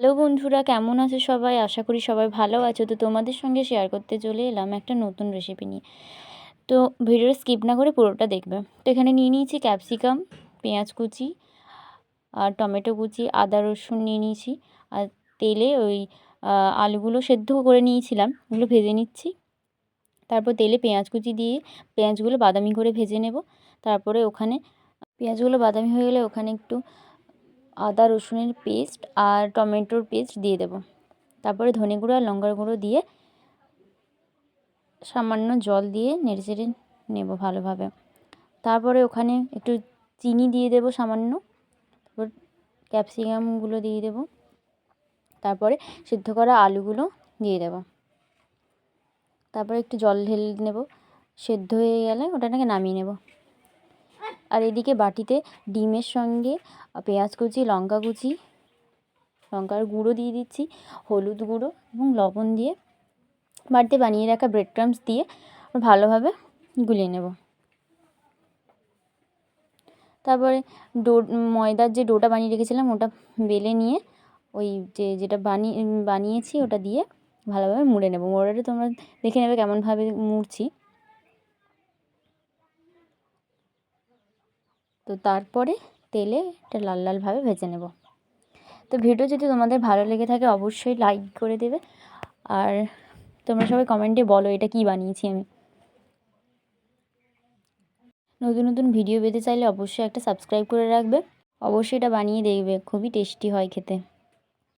Hello বন্ধুরা, কেমন আছো সবাই? আশা করি সবাই ভালো আছো। তো তোমাদের সঙ্গে শেয়ার করতে চলে এলাম একটা নতুন রেসিপি নিয়ে। তো ভিডিওটা স্কিপ না করে পুরোটা দেখবে। তো এখানে নিয়ে নিয়েছি ক্যাপসিকাম, পেঁয়াজ কুচি আর টমেটো কুচি, আদা রসুন নিয়ে নিয়েছি। আর তেলে ওই আলুগুলো সেদ্ধ করে নিয়েছিলাম, ওগুলো ভেজে নিচ্ছি। তারপর তেলে পেঁয়াজ কুচি দিয়ে পেঁয়াজগুলো বাদামি করে ভেজে নেব। তারপরে ওখানে পেঁয়াজগুলো বাদামি হয়ে গেলে ওখানে একটু আদা রসুনের পেস্ট আর টমেটোর পেস্ট দিয়ে দেব। তারপরে ধনে গুঁড়ো আর লঙ্কার গুঁড়ো দিয়ে সামান্য জল দিয়ে নেড়েচেড়ে নেব ভালোভাবে। তারপরে ওখানে একটু চিনি দিয়ে দেব সামান্য। তারপর ক্যাপসিকামগুলো দিয়ে দেব। তারপরে সিদ্ধ করা আলুগুলো দিয়ে দেব। তারপরে একটু জল ঢেলে নেব। সেদ্ধ হয়ে গেলে ওটাকে নামিয়ে নেব। আর এদিকে বাটিতে ডিমের সঙ্গে পেঁয়াজ কুচি, লঙ্কা কুচি, লঙ্কার গুঁড়ো দিয়ে দিচ্ছি, হলুদ গুঁড়ো এবং লবণ দিয়ে বাড়িতে বানিয়ে রাখা ব্রেড ক্রাম্বস দিয়ে ভালোভাবে গুলিয়ে নেব। তারপরে ময়দার যে ডোটা বানিয়ে রেখেছিলাম ওটা বেলে নিয়ে ওই যেটা বানিয়েছি ওটা দিয়ে ভালোভাবে মুড়ে নেব। মোড়াটা তোমরা দেখে নেবে কেমনভাবে মুড়ছি। তো তারপরে তেলে এটা লাল লালভাবে ভেজে নেব। তো ভিডিও যদি তোমাদের ভালো লেগে থাকে অবশ্যই লাইক করে দেবে। আর তোমরা সবাই কমেন্টে বলো এটা কী বানিয়েছি আমি। নতুন নতুন ভিডিও পেতে চাইলে অবশ্যই একটা সাবস্ক্রাইব করে রাখবে। অবশ্যই এটা বানিয়ে দেখবে, খুবই টেস্টি হয় খেতে।